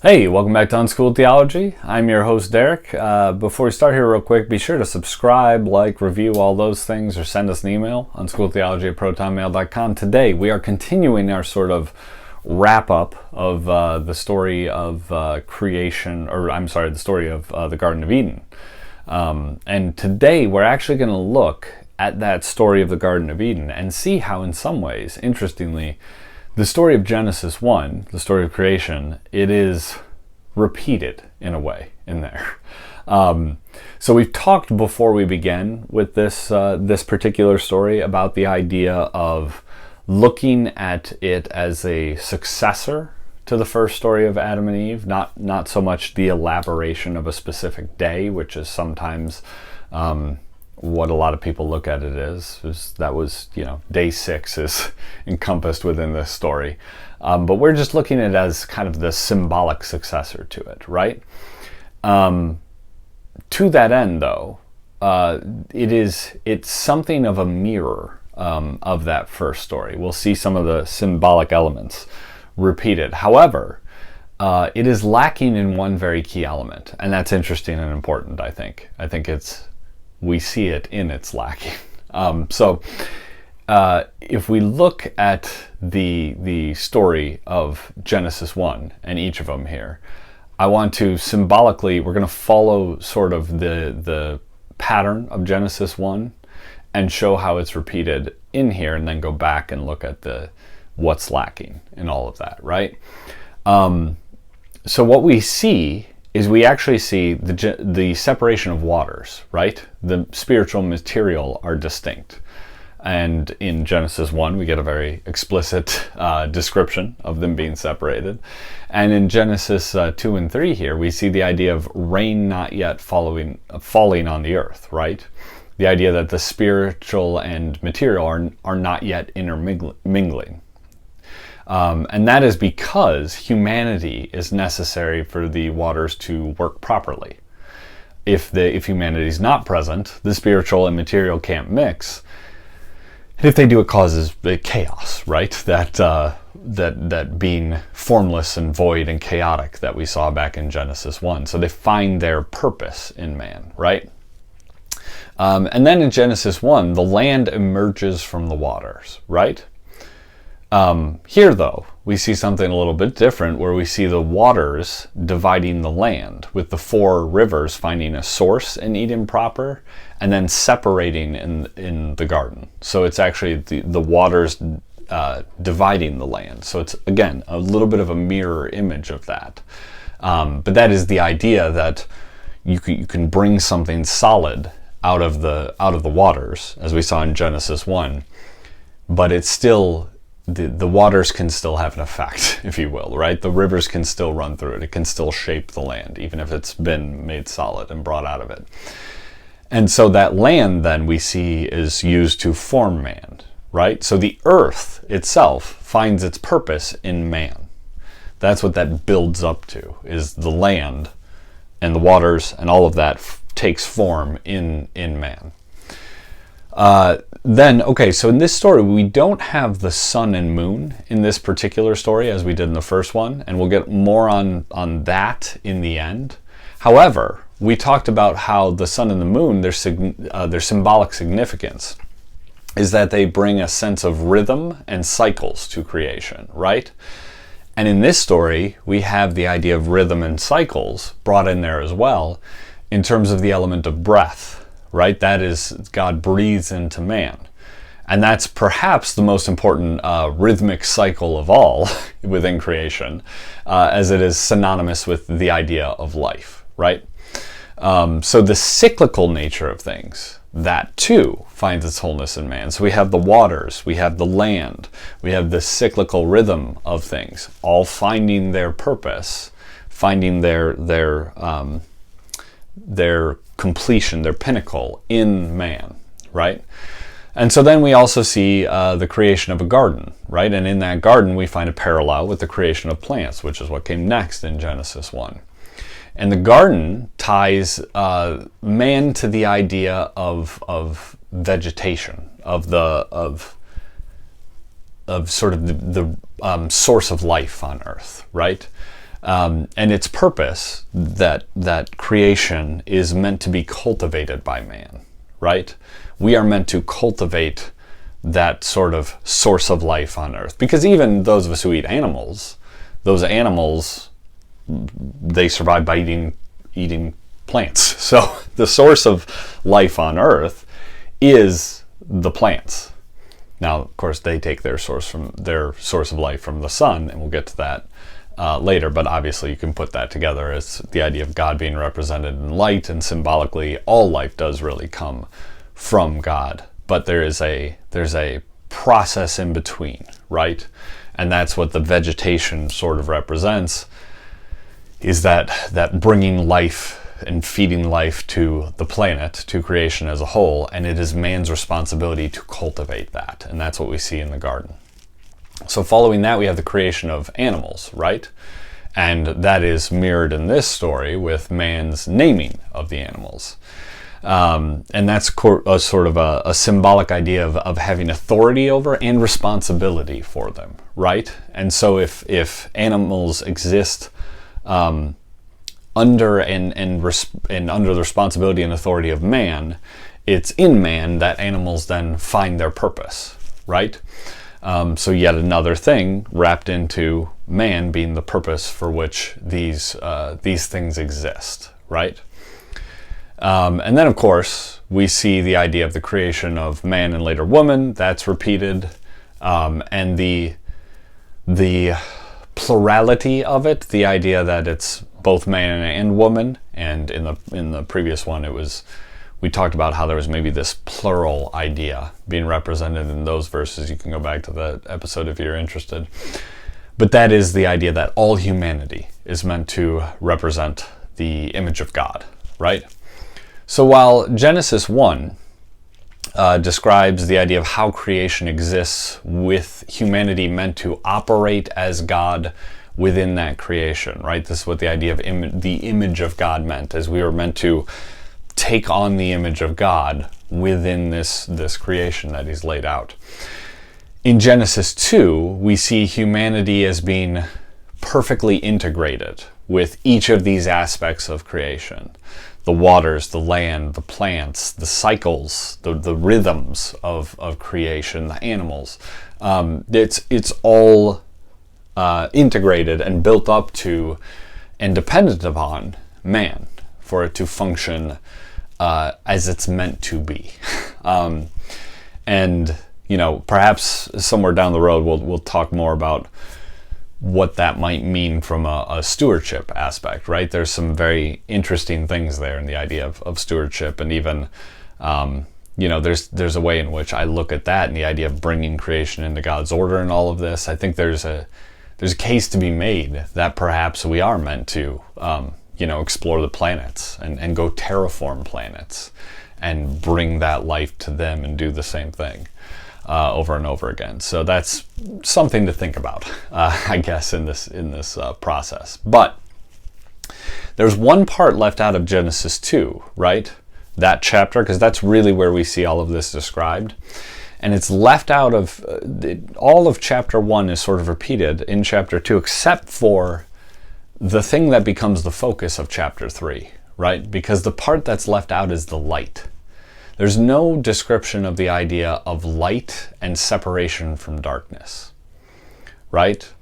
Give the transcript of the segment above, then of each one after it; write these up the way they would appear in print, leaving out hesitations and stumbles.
Hey, welcome back to Unschooled Theology. I'm your host, Derek. Before we start here real quick, be sure to subscribe, like, review, all those things, or send us an email, unschooledtheology@protonmail.com. Today, we are continuing our sort of wrap-up of the story of creation, or I'm sorry, the story of the Garden of Eden. And today, we're actually going to look at that story of the Garden of Eden and see how, in some ways, interestingly, the story of Genesis 1, the story of creation, it is repeated in a way in there. So we've talked before we began with this particular story about the idea of looking at it as a successor to the first story of Adam and Eve, not so much the elaboration of a specific day, which is sometimes what a lot of people look at it is that was, day 6 is encompassed within this story. But we're just looking at it as kind of the symbolic successor to it, right? To that end, though, it's something of a mirror of that first story. We'll see some of the symbolic elements repeated. However, it is lacking in one very key element, and that's interesting and important, I think. We see it in its lacking. So if we look at the story of Genesis 1 and each of them here, I want to symbolically, we're going to follow sort of the pattern of Genesis 1 and show how it's repeated in here, and then go back and look at what's lacking in all of that, right? So what we see is we actually see the separation of waters, right? The spiritual and material are distinct. And in Genesis 1, we get a very explicit description of them being separated. And in Genesis 2 and 3 here, we see the idea of rain not yet falling on the earth, right? The idea that the spiritual and material are not yet intermingling. And that is because humanity is necessary for the waters to work properly. If humanity is not present, the spiritual and material can't mix. And if they do, it causes chaos, right? That being formless and void and chaotic that we saw back in Genesis 1. So they find their purpose in man, right? And then in Genesis 1, the land emerges from the waters, right? Here, though, we see something a little bit different, where we see the waters dividing the land, with the 4 rivers finding a source in Eden proper, and then separating in the garden. So it's actually the waters dividing the land. So it's, again, a little bit of a mirror image of that. But that is the idea that you can bring something solid out of the waters, as we saw in Genesis 1, but it's still... The waters can still have an effect, if you will, right? The rivers can still run through it. It can still shape the land, even if it's been made solid and brought out of it. And so that land, then, we see is used to form man, right? So the earth itself finds its purpose in man. That's what that builds up to, is the land and the waters and all of that takes form in man. So in this story, we don't have the sun and moon in this particular story as we did in the first one, and we'll get more on that in the end. However, we talked about how the sun and the moon, their symbolic significance is that they bring a sense of rhythm and cycles to creation, right? And in this story, we have the idea of rhythm and cycles brought in there as well, in terms of the element of breath. Right? That is, God breathes into man. And that's perhaps the most important rhythmic cycle of all within creation, as it is synonymous with the idea of life, right? So the cyclical nature of things, that too finds its wholeness in man. So we have the waters, we have the land, we have the cyclical rhythm of things, all finding their purpose, finding their completion, their pinnacle in man, right? And so then we also see the creation of a garden, right? And in that garden, we find a parallel with the creation of plants, which is what came next in Genesis 1. And the garden ties man to the idea of vegetation, of sort of the source of life on earth, right? And its purpose, that creation is meant to be cultivated by man, right? We are meant to cultivate that sort of source of life on earth. Because even those of us who eat animals, those animals, they survive by eating plants. So the source of life on earth is the plants. Now, of course, they take their source of life from the sun, and we'll get to that later, but obviously you can put that together as the idea of God being represented in light, and symbolically all life does really come from God. But there's a process in between, right? And that's what the vegetation sort of represents, is that bringing life and feeding life to the planet, to creation as a whole, and it is man's responsibility to cultivate that, and that's what we see in the garden. So following that, we have the creation of animals, right? And that is mirrored in this story with man's naming of the animals. And that's a sort of a symbolic idea of having authority over and responsibility for them, right? And so if animals exist under the responsibility and authority of man, it's in man that animals then find their purpose, right? So yet another thing wrapped into man being the purpose for which these things exist, right? And then, of course, we see the idea of the creation of man and later woman. That's repeated, and the plurality of it, the idea that it's both man and woman. And in the previous one, we talked about how there was maybe this plural idea being represented in those verses. You can go back to that episode if you're interested. But that is the idea that all humanity is meant to represent the image of God, right? So while Genesis 1 describes the idea of how creation exists with humanity meant to operate as God within that creation, right? This is what the idea of the image of God meant, as we were meant to take on the image of God within this creation that he's laid out. In Genesis 2, we see humanity as being perfectly integrated with each of these aspects of creation. The waters, the land, the plants, the cycles, the rhythms of creation, the animals. It's all integrated and built up to and dependent upon man for it to function as it's meant to be. And perhaps somewhere down the road we'll talk more about what that might mean from a stewardship aspect, right? There's some very interesting things there in the idea of stewardship, and even there's a way in which I look at that and the idea of bringing creation into God's order and all of this. I think there's a case to be made that perhaps we are meant to explore the planets and go terraform planets and bring that life to them and do the same thing over and over again. So that's something to think about, I guess, in this process. But there's one part left out of Genesis 2, right? That chapter, because that's really where we see all of this described. And it's left out of, all of chapter 1 is sort of repeated in chapter 2, except for the thing that becomes the focus of chapter 3, right? Because the part that's left out is the light. There's no description of the idea of light and separation from darkness, right?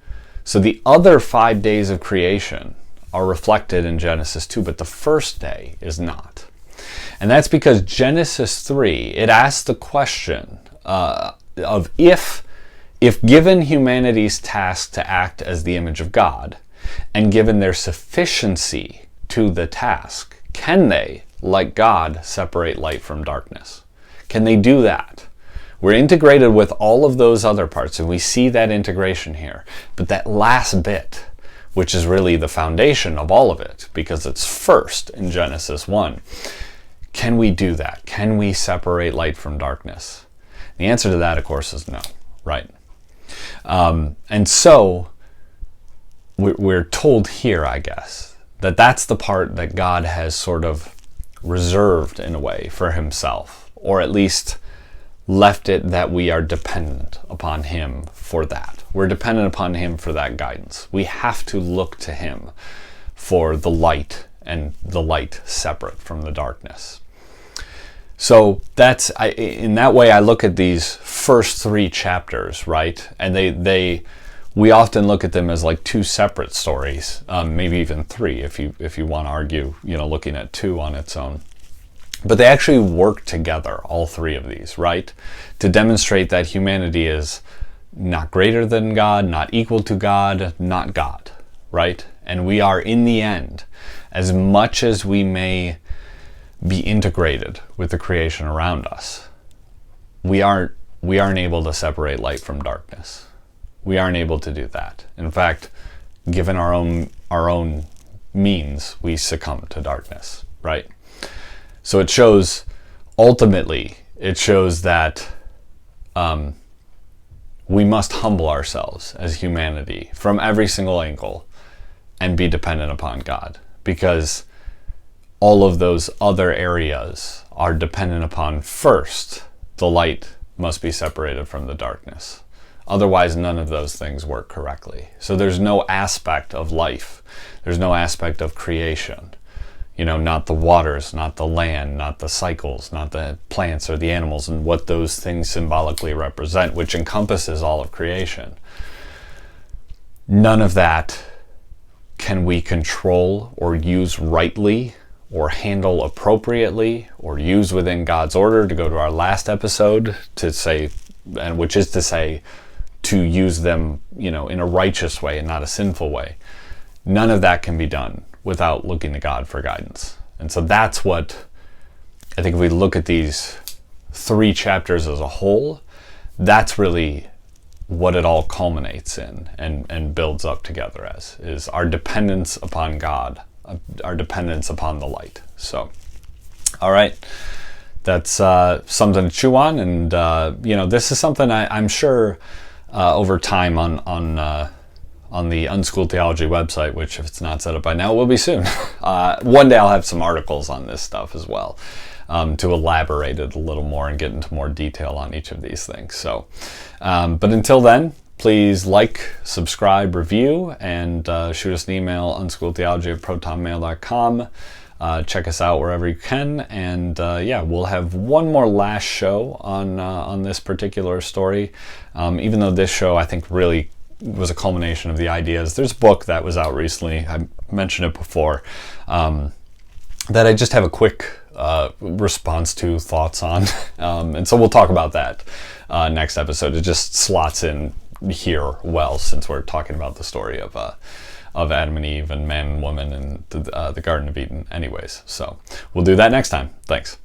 So the other 5 days of creation are reflected in Genesis 2, but the first day is not. And that's because Genesis 3, it asks the question of if given humanity's task to act as the image of God, and given their sufficiency to the task, can they, like God, separate light from darkness? Can they do that? We're integrated with all of those other parts, and we see that integration here. But that last bit, which is really the foundation of all of it, because it's first in Genesis 1, can we do that? Can we separate light from darkness? The answer to that, of course, is no, right? And so we're told here, I guess, that that's the part that God has sort of reserved in a way for himself, or at least left it that we are dependent upon him for that. We're dependent upon him for that guidance. We have to look to him for the light, and the light separate from the darkness. So in that way I look at these first 3 chapters, right? And we often look at them as like 2 separate stories, maybe even 3 if you want to argue, looking at 2 on its own. But they actually work together, all 3 of these, right? To demonstrate that humanity is not greater than God, not equal to God, not God, right? And we are, in the end, as much as we may be integrated with the creation around us, we aren't able to separate light from darkness. We aren't able to do that. In fact, given our own means, we succumb to darkness, right? So it shows that we must humble ourselves as humanity from every single angle and be dependent upon God, because all of those other areas are dependent upon, first, the light must be separated from the darkness. Otherwise, none of those things work correctly. So there's no aspect of life, there's no aspect of creation, not the waters, not the land, not the cycles, not the plants or the animals, and what those things symbolically represent, which encompasses all of creation. None of that can we control or use rightly or handle appropriately or use within God's order, to go to our last episode, to say, and which is to say, to use them, in a righteous way and not a sinful way. None of that can be done without looking to God for guidance. And so that's what I think, if we look at these 3 chapters as a whole, that's really what it all culminates in and builds up together as, is our dependence upon God, our dependence upon the light. So, all right, that's something to chew on, and this is something I'm sure over time on the Unschooled Theology website, which, if it's not set up by now, will be soon. One day I'll have some articles on this stuff as well, to elaborate it a little more and get into more detail on each of these things. So, but until then, please like, subscribe, review, and shoot us an email, unschooledtheology@protonmail.com. Check us out wherever you can, and we'll have one more last show on this particular story. Even though this show, I think, really was a culmination of the ideas. There's a book that was out recently, I mentioned it before, that I just have a quick response to, thoughts on, and so we'll talk about that next episode. It just slots in here well, since we're talking about the story of Adam and Eve and man and woman and the Garden of Eden anyways. So we'll do that next time. Thanks.